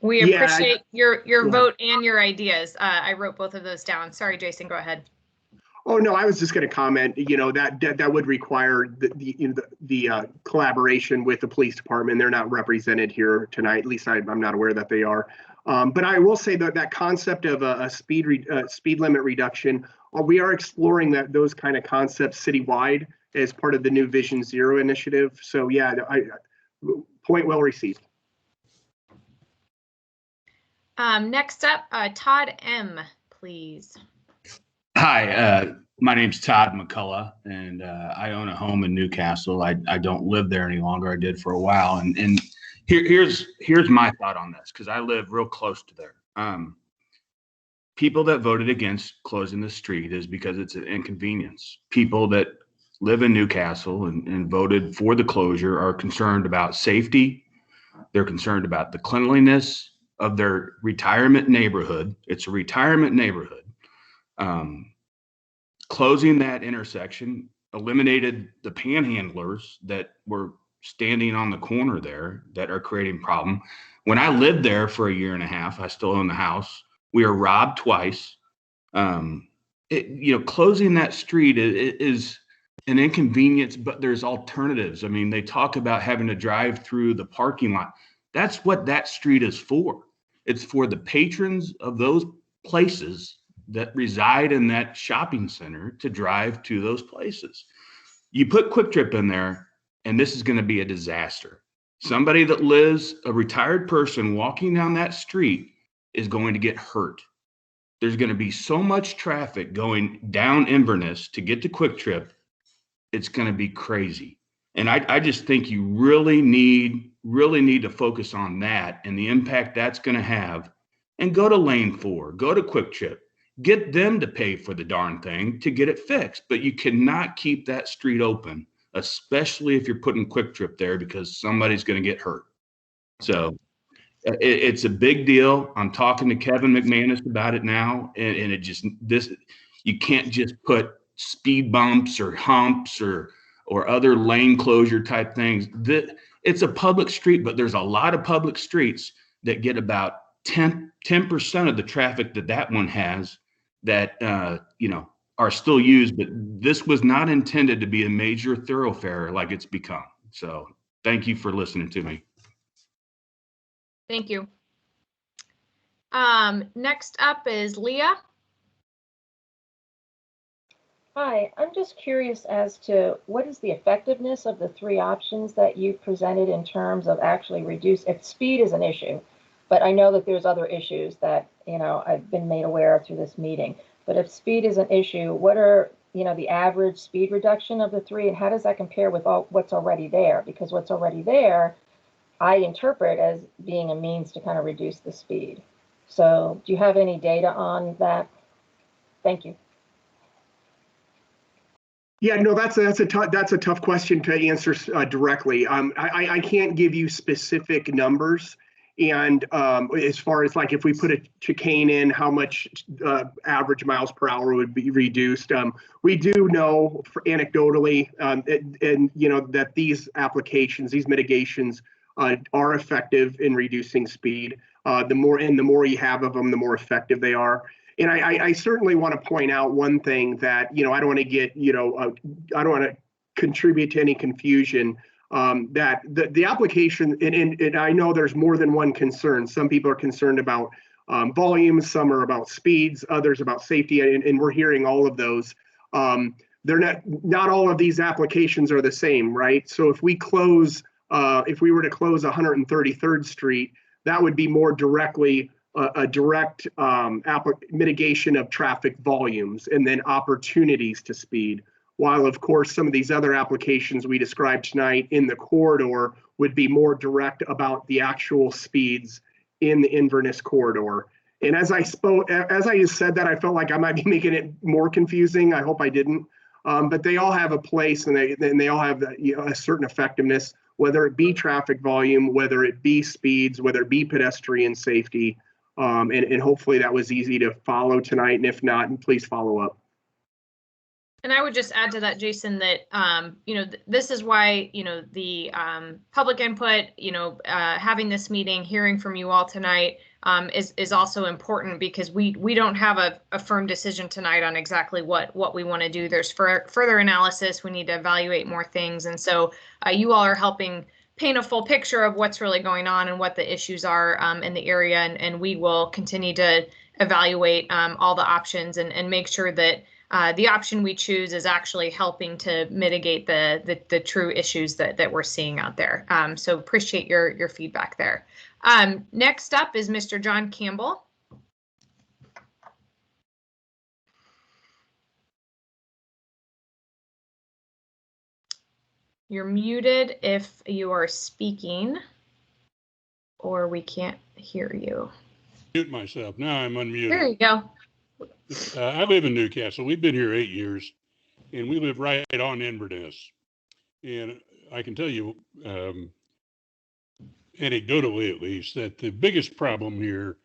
We appreciate your vote and your ideas. I wrote both of those down. Sorry, Jason, go ahead. Oh no, I was just going to comment. That would require the collaboration with the police department. They're not represented here tonight. At least I'm not aware that they are. But I will say that concept of a speed limit reduction, we are exploring those kind of concepts citywide as part of the new Vision Zero initiative. So yeah, point well received. Next up, Todd M., please. Hi, my name's Todd McCullough, and I own a home in Newcastle. I don't live there any longer. I did for a while, and here's my thought on this, because I live real close to there. People that voted against closing the street is because it's an inconvenience. People that live in Newcastle and voted for the closure are concerned about safety. They're concerned about the cleanliness of their retirement neighborhood. It's a retirement neighborhood. Closing that intersection eliminated the panhandlers that were standing on the corner there that are creating problem. When I lived there for a year and a half, I still own the house. We were robbed twice. Closing that street is an inconvenience, but there's alternatives. I mean, they talk about having to drive through the parking lot. That's what that street is for. It's for the patrons of those places that reside in that shopping center to drive to those places. You put Quick Trip in there, and this is going to be a disaster. Somebody that lives, a retired person walking down that street, is going to get hurt. There's going to be so much traffic going down Inverness to get to Quick Trip. It's going to be crazy. And I just think you really need to focus on that and the impact that's going to have, and go to Lane 4, go to Quick Trip. Get them to pay for the darn thing to get it fixed. But you cannot keep that street open, especially if you're putting Quick Trip there, because somebody's going to get hurt. So it's a big deal. I'm talking to Kevin McManus about it now. And you can't just put speed bumps or humps or other lane closure type things. It's a public street, but there's a lot of public streets that get about 10% of the traffic that one has that are still used, but this was not intended to be a major thoroughfare like it's become. So thank you for listening to me. Thank you. Next up is Leah. Hi, I'm just curious as to what is the effectiveness of the three options that you presented in terms of actually if speed is an issue. But I know that there's other issues that, I've been made aware of through this meeting. But if speed is an issue, what are, the average speed reduction of the three, and how does that compare with what's already there? Because what's already there, I interpret as being a means to kind of reduce the speed. So do you have any data on that? Thank you. Yeah, no, that's a tough question to answer directly. I can't give you specific numbers. And as far as like if we put a chicane in, how much average miles per hour would be reduced. We do know anecdotally, and you know, that these applications, these mitigations are effective in reducing speed. The more you have of them, the more effective they are. And I certainly want to point out one thing that, you know, I don't want to get, you know, I don't want to contribute to any confusion. That the application, and I know there's more than one concern. Some people are concerned about volumes, some are about speeds, others about safety, and we're hearing all of those. They're not all of these applications are the same, right? So if we close, if we were to close 133rd Street, that would be more directly a direct mitigation of traffic volumes and then opportunities to speed. While of course some of these other applications we described tonight in the corridor would be more direct about the actual speeds in the Inverness corridor. And as I just said that, I felt like I might be making it more confusing. I hope I didn't. But they all have a place, and they all have, you know, a certain effectiveness, whether it be traffic volume, whether it be speeds, whether it be pedestrian safety. And hopefully that was easy to follow tonight. And if not, please follow up. And I would just add to that, Jason, that, you know, this is why, you know, the public input, you know, having this meeting, hearing from you all tonight is also important, because we don't have a firm decision tonight on exactly what we want to do. There's further analysis. We need to evaluate more things. And so you all are helping paint a full picture of what's really going on and what the issues are in the area. And we will continue to evaluate all the options and make sure that the option we choose is actually helping to mitigate the true issues that we're seeing out there. So appreciate your feedback there. Next up is Mr. John Campbell. You're muted if you are speaking, or we can't hear you. Mute myself. Now I'm unmuted. There you go. I live in Newcastle. We've been here 8 years, and we live right on Inverness. And I can tell you, anecdotally at least, that the biggest problem here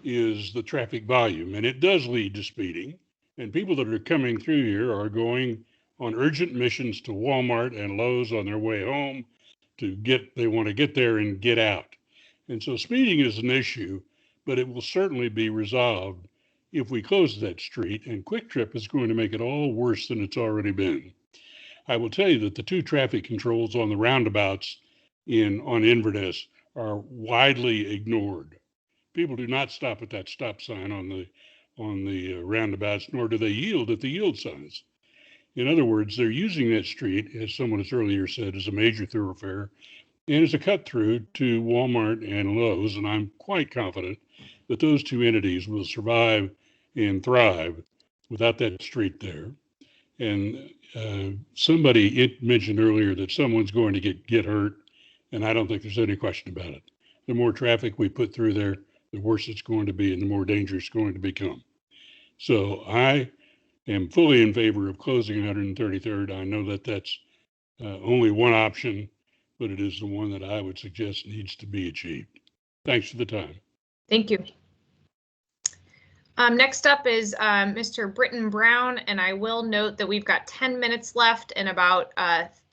is the traffic volume, and it does lead to speeding. And people that are coming through here are going on urgent missions to Walmart and Lowe's on their way home they want to get there and get out. And so speeding is an issue, but it will certainly be resolved if we close that street, and Quick Trip is going to make it all worse than it's already been. I will tell you that the two traffic controls on the roundabouts on Inverness are widely ignored. People do not stop at that stop sign on the roundabouts, nor do they yield at the yield signs. In other words, they're using that street, as someone has earlier said, as a major thoroughfare and as a cut through to Walmart and Lowe's. And I'm quite confident that those two entities will survive and thrive without that street there. And somebody mentioned earlier that someone's going to get hurt, and I don't think there's any question about it. The more traffic we put through there, the worse it's going to be and the more dangerous it's going to become. So I am fully in favor of closing 133rd. I know that that's only one option, but it is the one that I would suggest needs to be achieved. Thanks for the time. Thank you. Next up is Mr. Britton Brown, and I will note that we've got 10 minutes left and about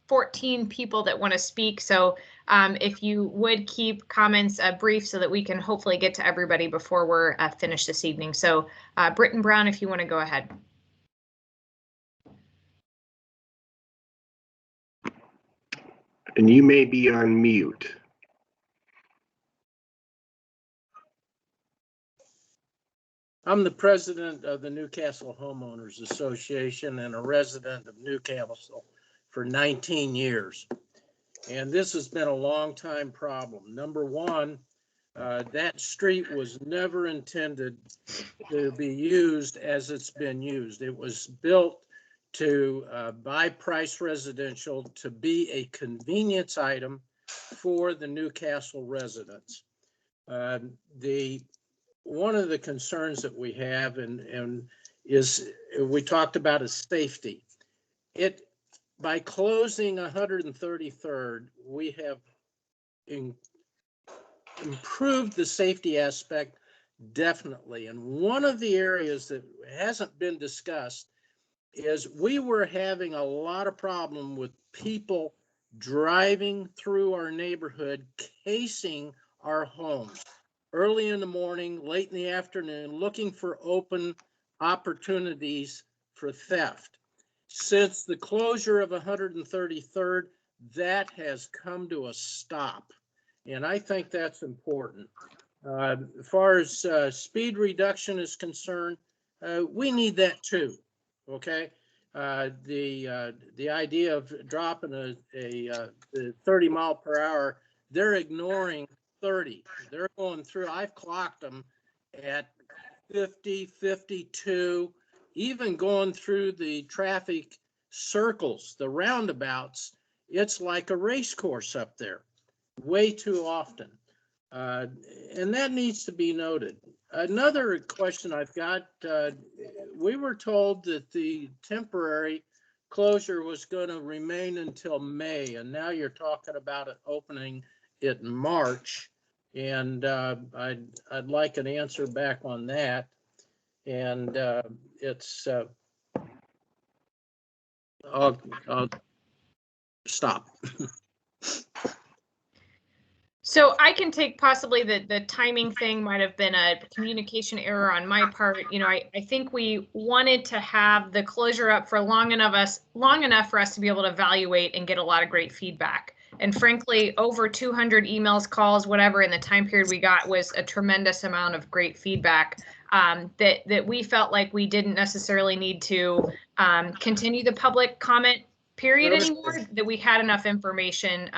14 people that want to speak. So if you would keep comments brief so that we can hopefully get to everybody before we're finished this evening. So Britton Brown, if you want to go ahead. And you may be on mute. I'm the president of the Newcastle Homeowners Association and a resident of Newcastle for 19 years. And this has been a long time problem. Number one, that street was never intended to be used as it's been used. It was built to buy price residential, to be a convenience item for the Newcastle residents. The one of the concerns that we have and is we talked about is safety. By closing 133rd, we have improved the safety aspect definitely. And one of the areas that hasn't been discussed is we were having a lot of problem with people driving through our neighborhood, casing our homes early in the morning, late in the afternoon, looking for open opportunities for theft. Since the closure of 133rd, that has come to a stop. And I think that's important. As far as speed reduction is concerned, we need that too. Okay, the idea of dropping the 30 mile per hour, they're ignoring 30. They're going through. I've clocked them at 50, 52, even going through the traffic circles, the roundabouts. It's like a race course up there, way too often. And that needs to be noted. Another question I've got, we were told that the temporary closure was going to remain until May, and now you're talking about it opening it in March. And I'd like an answer back on that. And it's, I'll stop. So I can take possibly the timing thing might have been a communication error on my part. You know, I think we wanted to have the closure up for long enough for us to be able to evaluate and get a lot of great feedback. And frankly, over 200 emails, calls, whatever in the time period we got was a tremendous amount of great feedback that we felt like we didn't necessarily need to continue the public comment period anymore, that we had enough information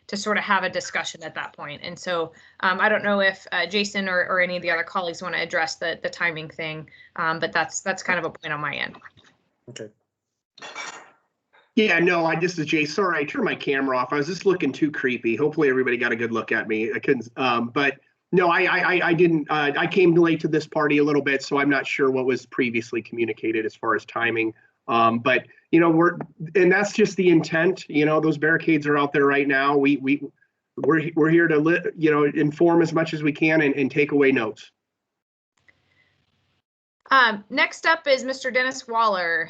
to sort of have a discussion at that point. And so I don't know if Jason or any of the other colleagues want to address the timing thing, but that's kind of a point on my end. Okay. Yeah, no, this is Jay. Sorry, I turned my camera off. I was just looking too creepy. Hopefully everybody got a good look at me. I couldn't, but no, I didn't. I came late to this party a little bit, so I'm not sure what was previously communicated as far as timing. But you know, and that's just the intent. You know, those barricades are out there right now. We're here to inform as much as we can and take away notes. Next up is Mr. Dennis Waller.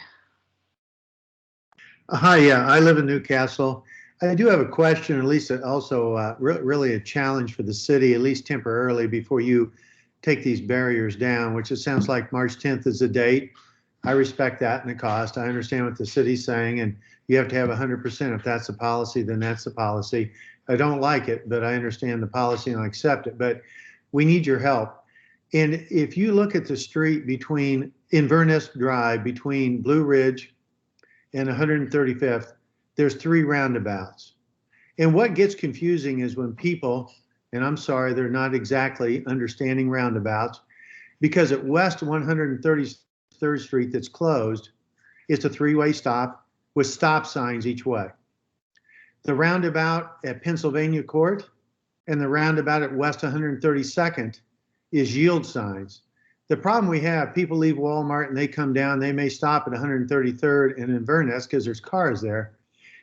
Hi, yeah, I live in Newcastle. I do have a question, at least also really a challenge for the city, at least temporarily, before you take these barriers down, which it sounds like March 10th is the date. I respect that and the cost. I understand what the city's saying, and you have to have 100%. If that's the policy, then that's the policy. I don't like it, but I understand the policy and I accept it. But we need your help. And if you look at the street between Inverness Drive, between Blue Ridge and 135th, there's 3 roundabouts. And what gets confusing is when people, and I'm sorry, they're not exactly understanding roundabouts, because at West 133rd Street that's closed, it's a 3-way stop with stop signs each way. The roundabout at Pennsylvania Court and the roundabout at West 132nd is yield signs. The problem we have, people leave Walmart and they come down, they may stop at 133rd and Inverness because there's cars there.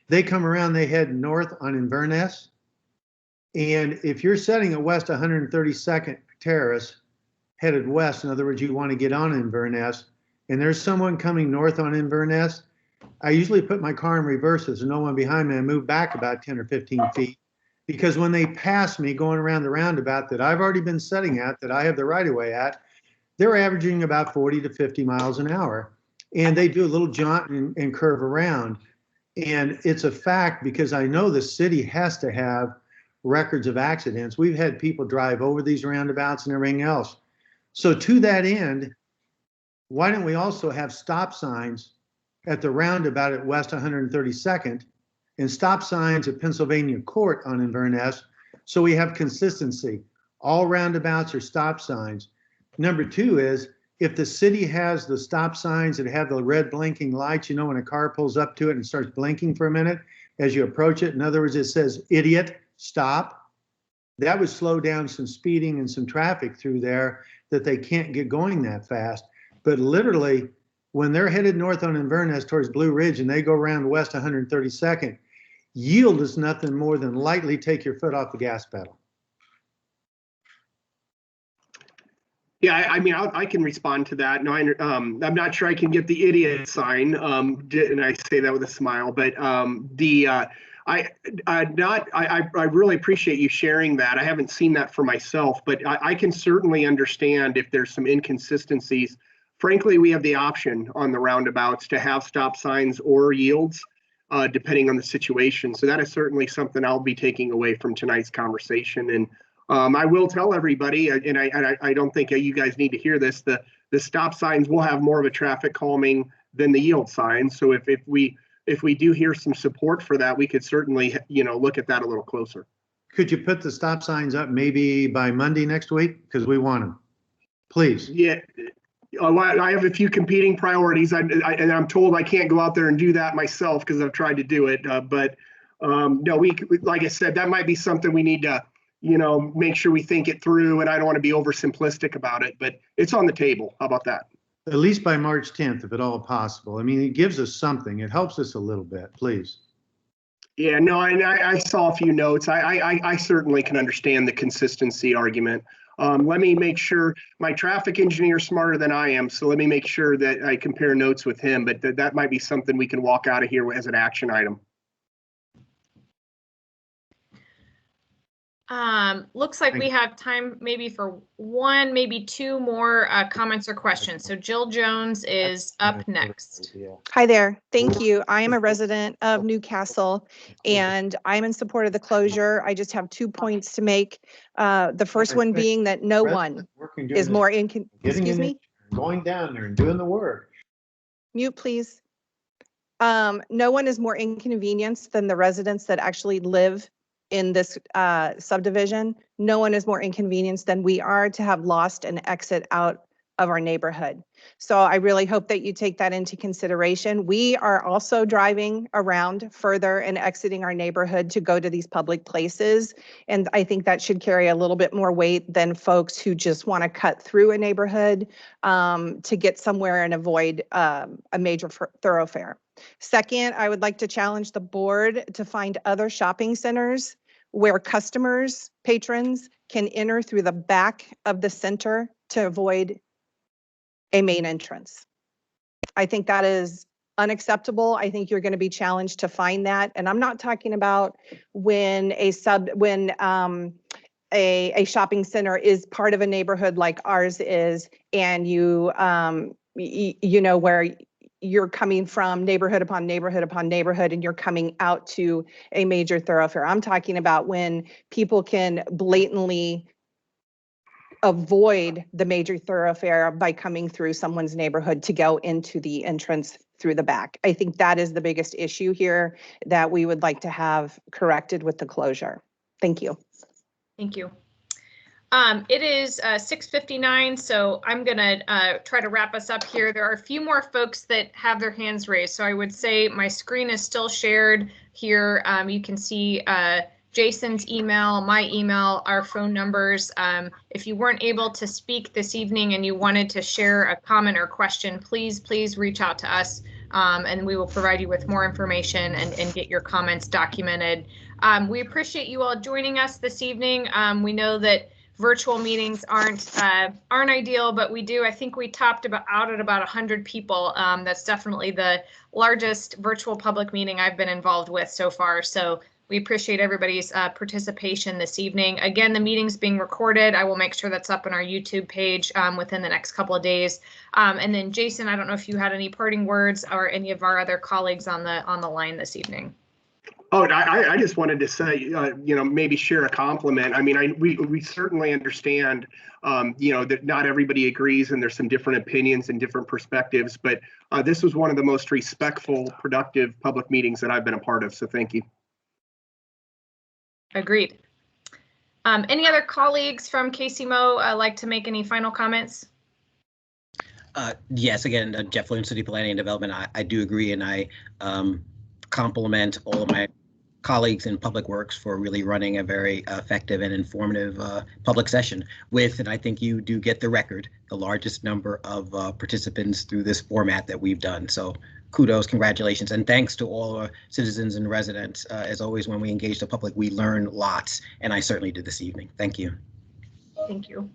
They come around, they head north on Inverness. And if you're setting at West 132nd Terrace, headed west, in other words, you want to get on Inverness, and there's someone coming north on Inverness, I usually put my car in reverse. There's no one behind me. I move back about 10 or 15 feet because when they pass me going around the roundabout that I've already been setting at, that I have the right of way at, they're averaging about 40 to 50 miles an hour. And they do a little jaunt and curve around. And it's a fact because I know the city has to have records of accidents. We've had people drive over these roundabouts and everything else. So to that end, why don't we also have stop signs at the roundabout at West 132nd and stop signs at Pennsylvania Court on Inverness, so we have consistency. All roundabouts are stop signs. Number 2 is, if the city has the stop signs that have the red blinking lights, you know, when a car pulls up to it and starts blinking for a minute as you approach it, in other words, it says, idiot, stop. That would slow down some speeding and some traffic through there. that they can't get going that fast. But literally, when they're headed north on Inverness towards Blue Ridge and they go around west 132nd, yield is nothing more than lightly take your foot off the gas pedal. Yeah, I mean, I can respond to that. No, I'm not sure I can get the idiot sign, and I say that with a smile. But I really appreciate you sharing that. I haven't seen that for myself, but I can certainly understand if there's some inconsistencies. Frankly, we have the option on the roundabouts to have stop signs or yields, depending on the situation. So that is certainly something I'll be taking away from tonight's conversation. And I will tell everybody, and I don't think you guys need to hear this, the stop signs will have more of a traffic calming than the yield signs. So if we do hear some support for that, we could certainly, look at that a little closer. Could you put the stop signs up maybe by Monday next week? Because we want them, please. Yeah. I have a few competing priorities, and I'm told I can't go out there and do that myself because I've tried to do it. But no, like I said, that might be something we need to, make sure we think it through. And I don't want to be oversimplistic about it, but it's on the table. How about that? At least by March 10th, if at all possible. I mean, it gives us something. It helps us a little bit, please. Yeah, no, and I saw a few notes. I certainly can understand the consistency argument. Let me make sure my traffic engineer is smarter than I am. So let me make sure that I compare notes with him, but that might be something we can walk out of here as an action item. Looks like we have time maybe for one, maybe two more comments or questions. So Jill Jones is up next. Hi there. Thank you. I am a resident of Newcastle and I'm in support of the closure. I just have 2 points to make. The first one being that no one is more excuse me? Going down there and doing the work. Mute, please. No one is more inconvenienced than the residents that actually live in this subdivision. No one is more inconvenienced than we are to have lost an exit out of our neighborhood. So I really hope that you take that into consideration. We are also driving around further and exiting our neighborhood to go to these public places. And I think that should carry a little bit more weight than folks who just want to cut through a neighborhood to get somewhere and avoid a major thoroughfare. Second, I would like to challenge the board to find other shopping centers where customers, patrons can enter through the back of the center to avoid a main entrance. I think that is unacceptable. I think you're going to be challenged to find that. And I'm not talking about when a shopping center is part of a neighborhood like ours is, and you know, where you're coming from neighborhood upon neighborhood upon neighborhood and you're coming out to a major thoroughfare. I'm talking about when people can blatantly avoid the major thoroughfare by coming through someone's neighborhood to go into the entrance through the back. I think that is the biggest issue here that we would like to have corrected with the closure. Thank you. Thank you. It is 6:59, so I'm going to try to wrap us up here. There are a few more folks that have their hands raised, so I would say my screen is still shared here. You can see Jason's email, my email, our phone numbers. If you weren't able to speak this evening and you wanted to share a comment or question, please reach out to us and we will provide you with more information and get your comments documented. We appreciate you all joining us this evening. We know that virtual meetings aren't ideal, but I think we topped out at about 100 people. That's definitely the largest virtual public meeting I've been involved with so far. So we appreciate everybody's participation this evening. Again, the meeting's being recorded. I will make sure that's up on our YouTube page within the next couple of days. And then Jason, I don't know if you had any parting words or any of our other colleagues on the line this evening. Oh, I just wanted to say, maybe share a compliment. I mean, we certainly understand, that not everybody agrees and there's some different opinions and different perspectives, but this was one of the most respectful, productive public meetings that I've been a part of. So thank you. Agreed. Any other colleagues from KCMO like to make any final comments? Yes, again, Jeff Williams, City Planning and Development. I do agree, and I compliment all of my colleagues in Public Works for really running a very effective and informative public session with, and I think you do get the record, the largest number of participants through this format that we've done. So kudos, congratulations, and thanks to all our citizens and residents. As always, when we engage the public, we learn lots, and I certainly did this evening. Thank you. Thank you.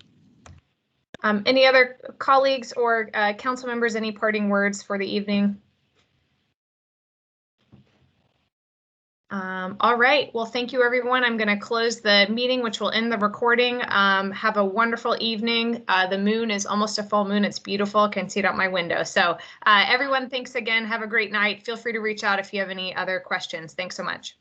Any other colleagues or council members, any parting words for the evening? All right. Well, thank you, everyone. I'm going to close the meeting, which will end the recording. Have a wonderful evening. The moon is almost a full moon. It's beautiful. I can see it out my window. So everyone, thanks again. Have a great night. Feel free to reach out if you have any other questions. Thanks so much.